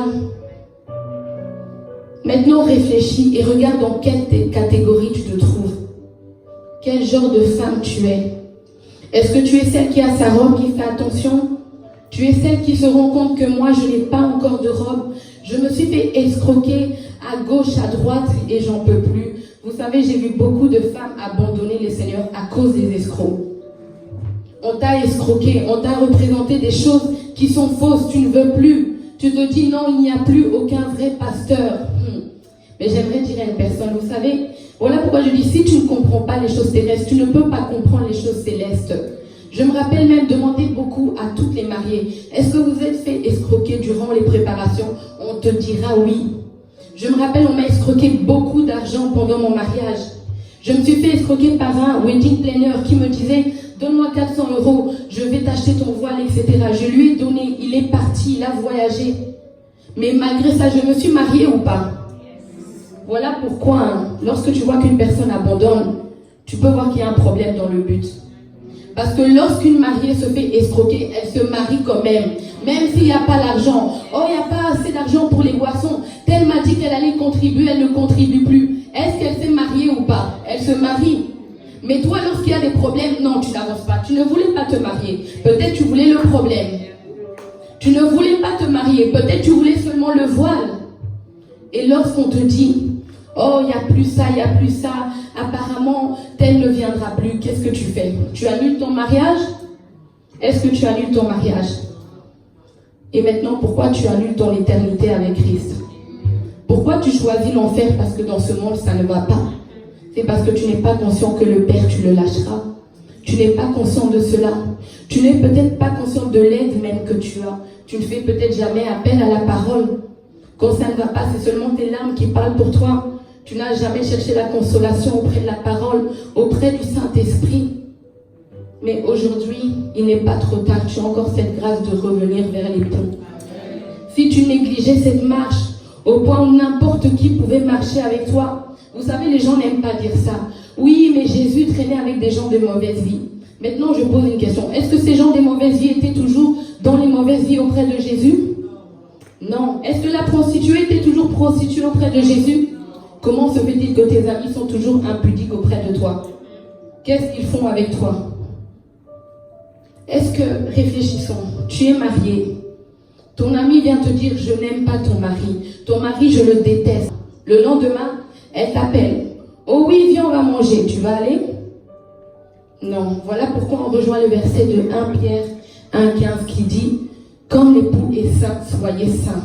Maintenant, réfléchis et regarde dans quelle catégorie tu te trouves. Quel genre de femme tu es? Est-ce que tu es celle qui a sa robe, qui fait attention? Tu es celle qui se rend compte que moi, je n'ai pas encore de robe. Je me suis fait escroquer à gauche, à droite et j'en peux plus. Vous savez, j'ai vu beaucoup de femmes abandonner les seigneurs à cause des escrocs. On t'a escroqué, on t'a représenté des choses qui sont fausses, tu ne veux plus. Tu te dis non, il n'y a plus aucun vrai pasteur. Mais j'aimerais dire à une personne, vous savez, voilà pourquoi je dis, si tu ne comprends pas les choses terrestres, tu ne peux pas comprendre les choses célestes. Je me rappelle même demander beaucoup à toutes les mariées, est-ce que vous êtes fait escroquer durant les préparations? On te dira oui. Je me rappelle, on m'a escroqué beaucoup d'argent pendant mon mariage. Je me suis fait escroquer par un wedding planner qui me disait, donne-moi 400 €, je vais t'acheter ton voile, etc. Je lui ai donné, il est parti, il a voyagé. Mais malgré ça, je me suis mariée ou pas? Voilà pourquoi, lorsque tu vois qu'une personne abandonne, tu peux voir qu'il y a un problème dans le but. Parce que lorsqu'une mariée se fait escroquer, elle se marie quand même. Même s'il n'y a pas l'argent. Oh, il n'y a pas assez d'argent pour les boissons. Telle m'a dit qu'elle allait contribuer, elle ne contribue plus. Est-ce qu'elle s'est mariée ou pas? Elle se marie. Mais toi, lorsqu'il y a des problèmes, non, tu n'avances pas. Tu ne voulais pas te marier. Peut-être tu voulais le problème. Tu ne voulais pas te marier. Peut-être tu voulais seulement le voile. Et lorsqu'on te dit, oh, il n'y a plus ça, il n'y a plus ça, apparemment, tel ne viendra plus, qu'est-ce que tu fais? Tu annules ton mariage? Est-ce que tu annules ton mariage? Et maintenant, pourquoi tu annules ton éternité avec Christ? Pourquoi tu choisis l'enfer? Parce que dans ce monde, ça ne va pas. C'est parce que tu n'es pas conscient que le Père, tu le lâcheras. Tu n'es pas conscient de cela. Tu n'es peut-être pas conscient de l'aide même que tu as. Tu ne fais peut-être jamais appel à la parole. Quand ça ne va pas, c'est seulement tes larmes qui parlent pour toi. Tu n'as jamais cherché la consolation auprès de la parole, auprès du Saint-Esprit. Mais aujourd'hui, il n'est pas trop tard. Tu as encore cette grâce de revenir vers l'époux. Si tu négligeais cette marche, au point où n'importe qui pouvait marcher avec toi. Vous savez, les gens n'aiment pas dire ça. Oui, mais Jésus traînait avec des gens de mauvaise vie. Maintenant, je pose une question. Est-ce que ces gens de mauvaise vie étaient toujours dans les mauvaises vies auprès de Jésus? Non. Est-ce que la prostituée était toujours prostituée auprès de Jésus? Comment se fait-il que tes amis sont toujours impudiques auprès de toi? Qu'est-ce qu'ils font avec toi? Est-ce que, réfléchissons, tu es marié. Ton ami vient te dire, je n'aime pas ton mari. Ton mari, je le déteste. Le lendemain, elle t'appelle. Oh oui, viens, on va manger. Tu vas aller? Non. Voilà pourquoi on rejoint le verset de 1 Pierre 1,15 qui dit, comme l'époux est saint, soyez saints.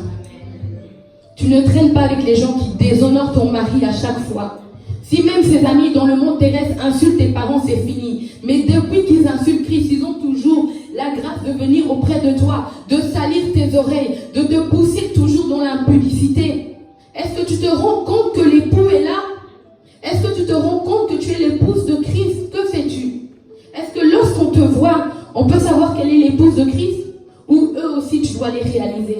Tu ne traînes pas avec les gens qui déshonorent ton mari à chaque fois. Si même ses amis dans le monde terrestre insultent tes parents, c'est fini. Mais depuis qu'ils insultent Christ, ils ont toujours la grâce de venir auprès de toi, de salir tes oreilles, de te pousser toujours dans l'impudicité. Est-ce que tu te rends compte que l'époux est là? Est-ce que tu te rends compte que tu es l'épouse de Christ? Que fais-tu? Est-ce que lorsqu'on te voit, on peut savoir quelle est l'épouse de Christ? Ou eux aussi, tu dois les réaliser?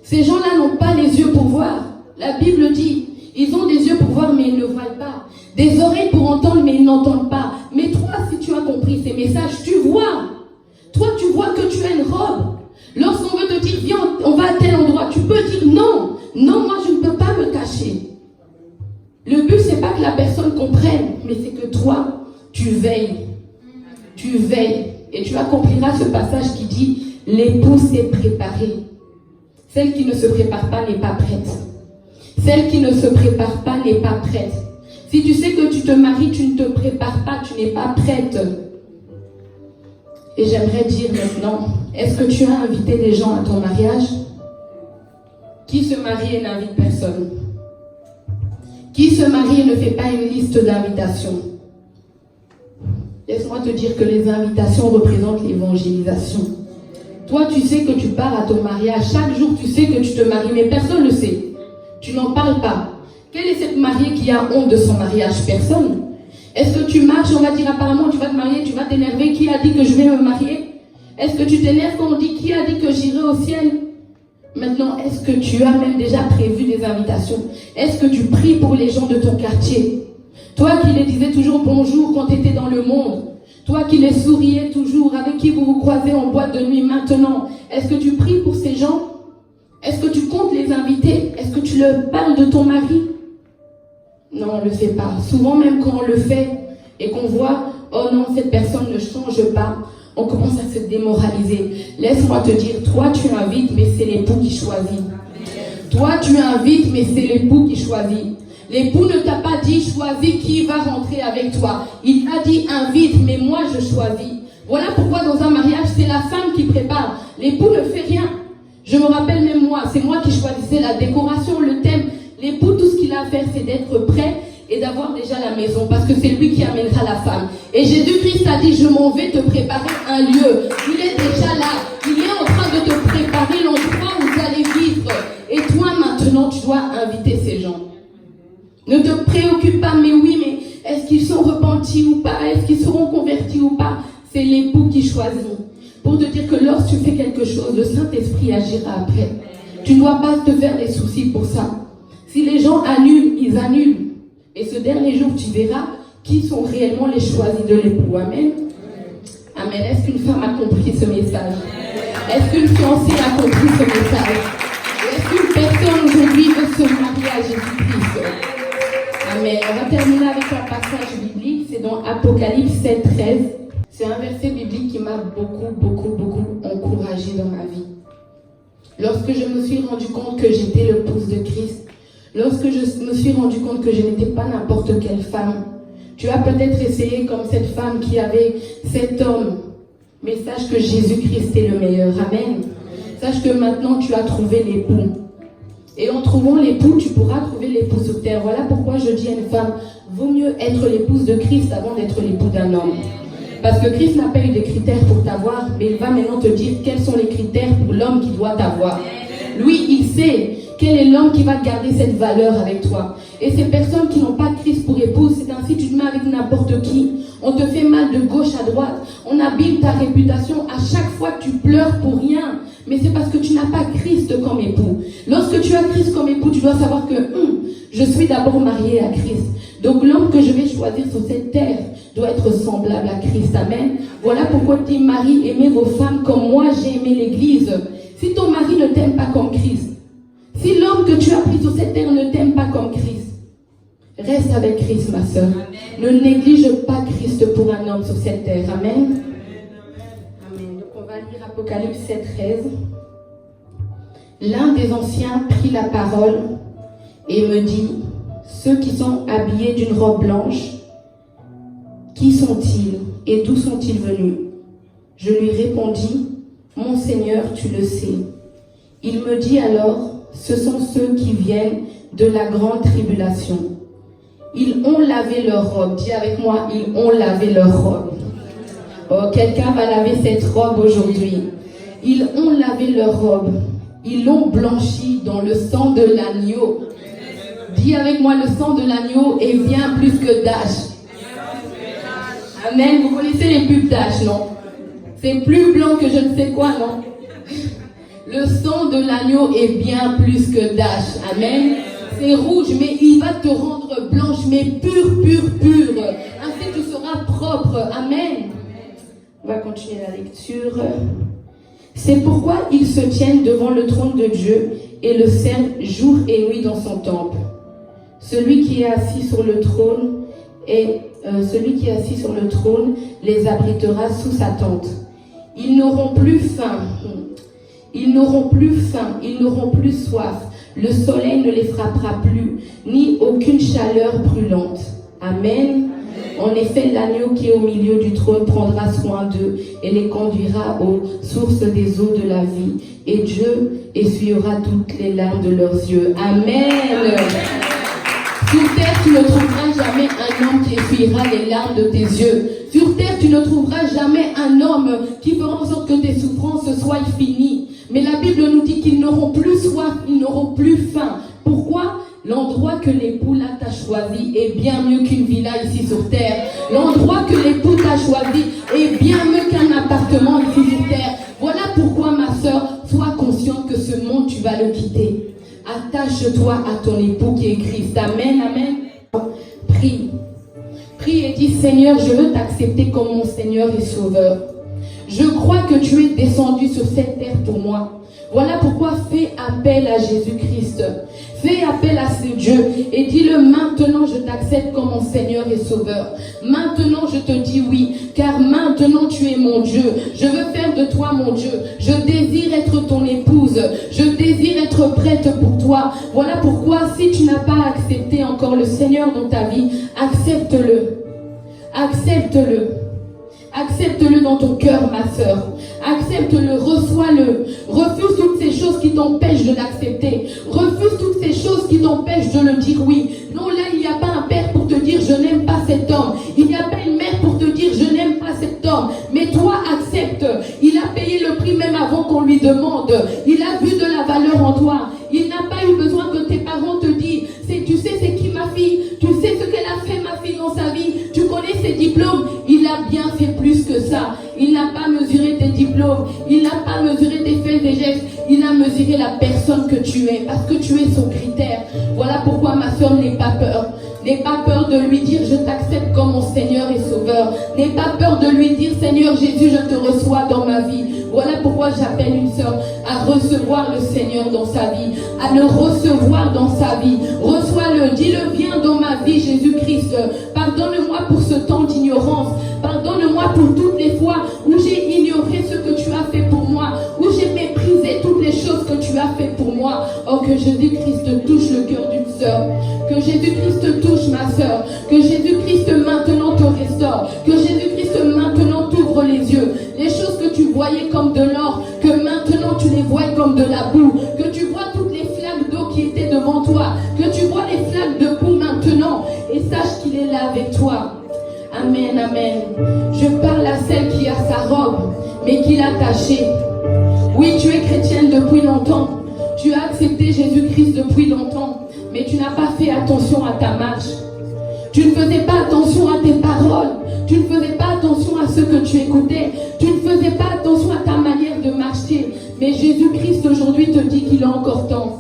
Ces gens-là n'ont pas les yeux pour voir. La Bible dit, ils ont des yeux pour voir, mais ils ne voient pas. Des oreilles pour entendre, mais ils n'entendent pas. Mais toi, si tu as compris ces messages, tu vois. Toi, tu vois que tu as une robe. Lorsqu'on veut te dire, viens, on va à tel endroit, tu peux dire non. Non, moi, je ne peux pas me cacher. Le but, c'est pas que la personne comprenne, mais c'est que toi, tu veilles. Tu veilles. Et tu accompliras ce passage qui dit, l'époux s'est préparé. Celle qui ne se prépare pas n'est pas prête. Celle qui ne se prépare pas n'est pas prête. Si tu sais que tu te maries, tu ne te prépares pas, tu n'es pas prête. Et j'aimerais dire maintenant, est-ce que tu as invité des gens à ton mariage? Qui se marie et n'invite personne? Qui se marie et ne fait pas une liste d'invitations? Laisse-moi te dire que les invitations représentent l'évangélisation. Toi, tu sais que tu pars à ton mariage. Chaque jour, tu sais que tu te maries, mais personne ne le sait. Tu n'en parles pas. Quelle est cette mariée qui a honte de son mariage? Personne. Est-ce que tu marches, on va dire apparemment tu vas te marier, tu vas t'énerver, qui a dit que je vais me marier? Est-ce que tu t'énerves quand on dit qui a dit que j'irai au ciel? Maintenant, est-ce que tu as même déjà prévu des invitations? Est-ce que tu pries pour les gens de ton quartier? Toi qui les disais toujours bonjour quand tu étais dans le monde. Toi qui les souriais toujours, avec qui vous vous croisez en boîte de nuit maintenant. Est-ce que tu pries pour ces gens? Est-ce que tu comptes les inviter? Est-ce que tu leur parles de ton mari? Non, on ne le fait pas. Souvent même quand on le fait et qu'on voit, oh non, cette personne ne change pas, on commence à se démoraliser. Laisse-moi te dire, toi tu invites, mais c'est l'époux qui choisit. Toi tu invites, mais c'est l'époux qui choisit. L'époux ne t'a pas dit, choisis qui va rentrer avec toi. Il t'a dit, invite, mais moi je choisis. Voilà pourquoi dans un mariage, c'est la femme qui prépare. L'époux ne fait rien. Je me rappelle même moi, c'est moi qui choisissais la décoration, le thème. L'époux, tout ce qu'il a à faire, c'est d'être prêt et d'avoir déjà la maison, parce que c'est lui qui amènera la femme. Et Jésus-Christ a dit, je m'en vais te préparer un lieu. Il est déjà là. Il est en train de te préparer l'endroit où vous allez vivre. Et toi, maintenant, tu dois inviter ces gens. Ne te préoccupe pas, mais oui, mais est-ce qu'ils sont repentis ou pas? Est-ce qu'ils seront convertis ou pas? C'est l'époux qui choisit. Pour te dire que lorsque tu fais quelque chose, le Saint-Esprit agira après. Tu ne dois pas te faire des soucis pour ça. Si les gens annulent, ils annulent. Et ce dernier jour, tu verras qui sont réellement les choisis de l'époux. Amen. Amen. Est-ce qu'une femme a compris ce message? Est-ce qu'une fiancée a compris ce message? Est-ce qu'une personne aujourd'hui veut se marier à Jésus-Christ? Amen. On va terminer avec un passage biblique. C'est dans Apocalypse 7:13. C'est un verset biblique qui m'a beaucoup encouragée dans ma vie. Lorsque je me suis rendu compte que j'étais l'épouse de Christ, lorsque je me suis rendu compte que je n'étais pas n'importe quelle femme, tu as peut-être essayé comme cette femme qui avait cet homme, mais sache que Jésus-Christ est le meilleur. Amen. Sache que maintenant tu as trouvé l'époux. Et en trouvant l'époux, tu pourras trouver l'époux sur terre. Voilà pourquoi je dis à une femme, vaut mieux être l'épouse de Christ avant d'être l'époux d'un homme. Parce que Christ n'a pas eu de critères pour t'avoir, mais il va maintenant te dire quels sont les critères pour l'homme qui doit t'avoir. Lui, il sait quel est l'homme qui va garder cette valeur avec toi. Et ces personnes qui n'ont pas Christ pour épouse, c'est ainsi tu te mets avec n'importe qui. On te fait mal de gauche à droite. On abîme ta réputation. À chaque fois, tu pleures pour rien. Mais c'est parce que tu n'as pas Christ comme époux. Lorsque tu as Christ comme époux, tu dois savoir que je suis d'abord marié à Christ. Donc l'homme que je vais choisir sur cette terre doit être semblable à Christ. Amen. Voilà pourquoi tu dis, Marie, aimez vos femmes comme moi j'ai aimé l'Église. Si ton mari ne t'aime pas comme Christ, si l'homme que tu as pris sur cette terre ne t'aime pas comme Christ, reste avec Christ, ma soeur. Ne néglige pas Christ pour un homme sur cette terre. Amen. Amen. Donc on va lire Apocalypse 7:13. L'un des anciens prit la parole et me dit, ceux qui sont habillés d'une robe blanche, qui sont-ils et d'où sont-ils venus? Je lui répondis, mon Seigneur, tu le sais. Il me dit alors, ce sont ceux qui viennent de la grande tribulation. Ils ont lavé leur robe. Dis avec moi, ils ont lavé leur robe. Oh, quelqu'un va laver cette robe aujourd'hui. Ils ont lavé leur robe. Ils l'ont blanchie dans le sang de l'agneau. Dis avec moi, le sang de l'agneau est bien plus que Dash. Amen. Vous connaissez les pubs Dash, non? C'est plus blanc que je ne sais quoi, non? Le sang de l'agneau est bien plus que Dash. Amen. C'est rouge, mais il va te rendre blanche, mais pure. Ainsi tu seras propre. Amen. On va continuer la lecture. C'est pourquoi ils se tiennent devant le trône de Dieu et le servent jour et nuit dans son temple. Celui qui est assis sur le trône les abritera sous sa tente. Ils n'auront plus faim. Ils n'auront plus soif. Le soleil ne les frappera plus, ni aucune chaleur brûlante. Amen. En effet, l'agneau qui est au milieu du trône prendra soin d'eux et les conduira aux sources des eaux de la vie. Et Dieu essuiera toutes les larmes de leurs yeux. Amen. Sur terre, tu ne trouveras jamais un homme qui essuiera les larmes de tes yeux. Sur terre, tu ne trouveras jamais un homme qui fera en sorte que tes souffrances soient finies. Mais la Bible nous dit qu'ils n'auront plus soif, ils n'auront plus faim. Pourquoi? L'endroit que l'époux là t'a choisi est bien mieux qu'une villa ici sur terre. L'endroit que l'époux t'a choisi est bien mieux qu'un appartement ici sur terre. Voilà pourquoi, ma soeur, sois consciente que ce monde, tu vas le quitter. Attache-toi à ton époux qui est Christ. Amen, amen. Prie. Prie et dis, Seigneur, je veux t'accepter comme mon Seigneur et Sauveur. Je crois que tu es descendu sur cette terre pour moi. Voilà pourquoi fais appel à Jésus-Christ. Fais appel à ce Dieu et dis-le maintenant, je t'accepte comme mon Seigneur et Sauveur. Maintenant, je te dis oui, car maintenant tu es mon Dieu. Je veux faire de toi mon Dieu. Je désire être ton épouse. Je désire être prête pour toi. Voilà pourquoi si tu n'as pas accepté encore le Seigneur dans ta vie, accepte-le. Accepte-le. Accepte-le dans ton cœur, ma sœur. Accepte-le, reçois-le. Refuse toutes ces choses qui t'empêchent de l'accepter. Refuse toutes ces choses qui t'empêchent de le dire oui. Non, là, il n'y a pas un père pour te dire je n'aime pas cet homme. Il n'y a pas une mère pour te dire je n'aime pas cet homme. Mais toi, accepte. Il a payé le prix même avant qu'on lui demande. Il a vu de la valeur en toi. Il n'a pas eu besoin que tes parents te disent tu sais c'est qui ma fille, tu sais ce qu'elle a fait ma fille dans sa vie, tu connais ses diplômes. Il a bien fait plus que ça. Il n'a pas mesuré tes diplômes, il n'a pas mesuré tes faits et gestes, il a mesuré la personne que tu es, parce que tu es son critère. Voilà pourquoi ma soeur, n'aie pas peur. N'aie pas peur de lui dire je t'accepte comme mon Seigneur et Sauveur. N'aie pas peur de lui dire Seigneur Jésus, je te reçois dans ma vie. Voilà pourquoi j'appelle une sœur à recevoir le Seigneur dans sa vie, à le recevoir dans sa vie. Reçois-le, dis-le, viens dans ma vie Jésus-Christ. Pardonne-moi pour ce temps d'ignorance. Pardonne-moi pour toutes les fois où j'ai ignoré ce que tu as fait pour moi, où j'ai méprisé toutes les choses que tu as fait pour moi. Oh, que Jésus-Christ touche le cœur d'une sœur. Que Jésus-Christ touche ma sœur. Que Jésus-Christ maintenant te restaure. Que Jésus-Christ maintenant t'ouvre les yeux. Les choses que tu voyais comme de l'or, que maintenant tu les vois comme de la boue. Que tu vois toutes les flaques d'eau qui étaient devant toi. Que tu vois les flaques de boue maintenant. Et sache qu'il est là avec toi. Amen, amen. Je parle à celle qui a sa robe, mais qui l'a tachée. Oui, tu es chrétienne depuis longtemps. Tu as accepté Jésus-Christ depuis longtemps. Mais tu n'as pas fait attention à ta marche. Tu ne faisais pas attention à tes paroles. Tu ne faisais pas attention à ce que tu écoutais. Tu ne faisais pas attention à ta manière de marcher. Mais Jésus-Christ aujourd'hui te dit qu'il a encore temps.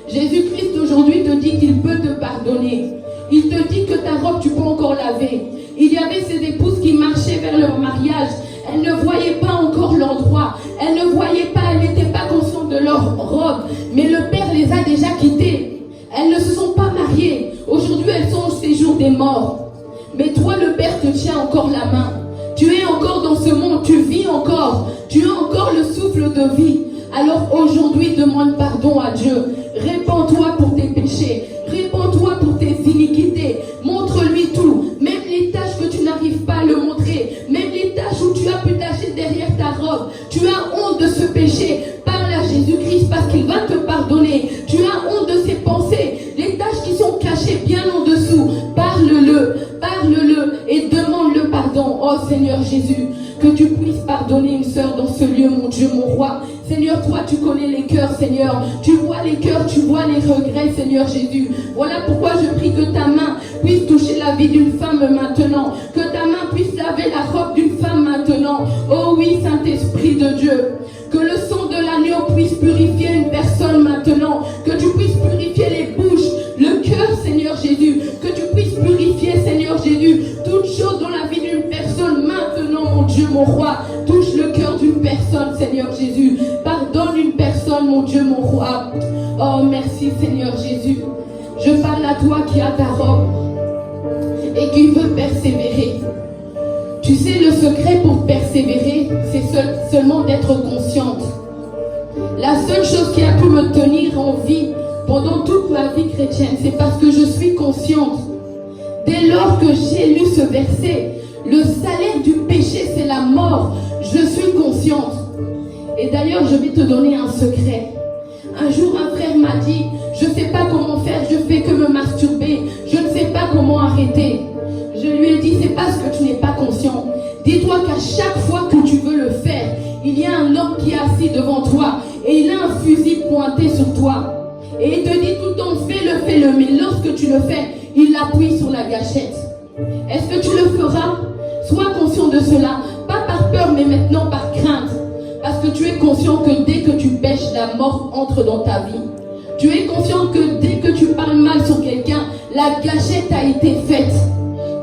Jésus-Christ aujourd'hui te dit qu'il peut te pardonner. Il te dit que ta robe, tu peux encore laver. Il y avait ces épouses qui marchaient vers leur mariage. Elles ne voyaient pas encore l'endroit. Elles ne voyaient pas, elles n'étaient pas conscientes de leur robe. Mais le Père les a déjà quittées. Elles ne se sont pas mariées. Aujourd'hui, elles sont au séjour des morts. Mais toi, le Père te tient encore la main. Tu es encore dans ce monde. Tu vis encore. Tu as encore le souffle de vie. Alors aujourd'hui, demande pardon à Dieu. Répands-toi pour tes péchés. Répands-toi pour tes iniquités. Montre-lui tout. Même les tâches que tu n'arrives pas à le montrer. Même les tâches où tu as pu tâcher derrière ta robe. Tu as honte de ce péché. Parle à Jésus-Christ parce qu'il va te pardonner. Tu as honte de ses pensées. Les tâches qui sont cachées bien en dessous. Parle-le. Parle-le et demande le pardon. Oh Seigneur Jésus, que tu puisses pardonner une sœur dans ce lieu, mon Dieu, mon roi. Seigneur, toi, tu connais les cœurs, Seigneur. Tu vois les cœurs, tu vois les regrets, Seigneur Jésus. Voilà pourquoi je prie que ta main puisse toucher la vie d'une femme maintenant. Que ta main puisse laver la robe d'une femme maintenant. Oh oui, Saint-Esprit de Dieu. Que le sang de l'agneau puisse purifier une personne maintenant. Que tu puisses purifier les bouches, le cœur, Seigneur Jésus. Que tu puisses purifier, Seigneur Jésus, toutes choses dans la vie d'une personne maintenant, mon Dieu, mon roi. Touche le cœur d'une personne, Seigneur Jésus. Pardonne une personne, mon Dieu, mon roi. Oh, merci, Seigneur Jésus. Je parle à toi qui as ta robe et qui veut persévérer. Tu sais, le secret pour persévérer, c'est seulement d'être consciente. La seule chose qui a pu me tenir en vie pendant toute ma vie chrétienne, c'est parce que je suis consciente. Dès lors que j'ai lu ce verset, le salaire du péché, c'est la mort. Je suis consciente. Et d'ailleurs, je vais te donner un secret. Un jour, un frère m'a dit, je ne sais pas comment faire, je fais que me masturber. Je ne sais pas comment arrêter. Je lui ai dit, c'est parce que tu n'es pas conscient. Dis-toi qu'à chaque fois que tu veux le faire, il y a un homme qui est assis devant toi et il a un fusil pointé sur toi. Et il te dit tout le temps, fais-le, mais lorsque tu le fais, il appuie sur la gâchette. Est-ce que tu le feras? Sois conscient de cela, pas par peur, mais maintenant par crainte. Parce que tu es conscient que dès que tu pèches, la mort entre dans ta vie. Tu es conscient que dès que tu parles mal sur quelqu'un, la gâchette a été faite.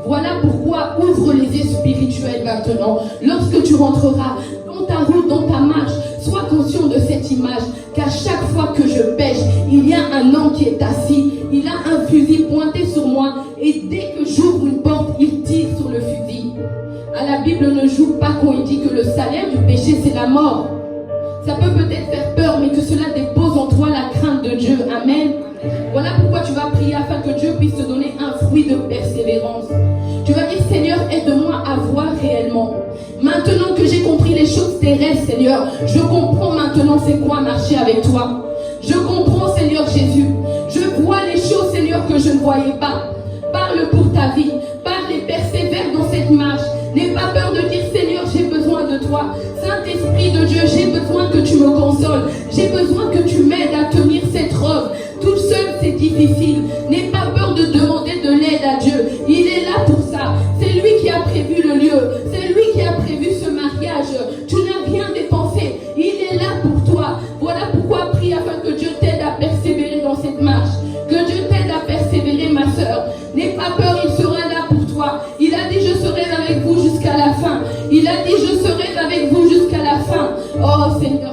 Voilà pourquoi ouvre les yeux spirituels maintenant. Lorsque tu rentreras dans ta route, dans ta marche, sois conscient de cette cette image qu'à chaque fois que je pêche, il y a un homme qui est assis, il a un fusil pointé sur moi et dès que j'ouvre une porte, il tire sur le fusil. La Bible ne joue pas quand il dit que le salaire du péché, c'est la mort. Ça peut peut-être faire peur, mais que cela dépose en toi la crainte de Dieu. Amen. Voilà pourquoi tu vas prier afin que Dieu puisse te donner un fruit de persévérance. Tu vas dire, Seigneur, aide-moi à voir réellement. Maintenant que j'ai compris les choses terrestres, Seigneur, je comprends maintenant c'est quoi marcher avec toi. Je comprends, Seigneur Jésus. Je vois les choses, Seigneur, que je ne voyais pas. Parle pour ta vie. Parle et persévère dans cette marche. N'aie pas peur de dire, Seigneur, j'ai besoin de toi. Saint-Esprit de Dieu, j'ai besoin que tu me consoles. J'ai besoin que tu m'aides à tenir cette robe. Tout seul, c'est difficile. N'aie pas peur de demander de l'aide à Dieu. Il est là pour ça. C'est lui qui a prévu le lieu. C'est lui qui a prévu ce mariage. Tu n'as rien dépensé. Il est là pour toi. Voilà pourquoi prie afin que Dieu t'aide à persévérer dans cette marche. Que Dieu t'aide à persévérer, ma sœur. N'aie pas peur, il sera là pour toi. Il a dit, je serai avec vous jusqu'à la fin. Il a dit, je serai avec vous jusqu'à la fin. Oh Seigneur.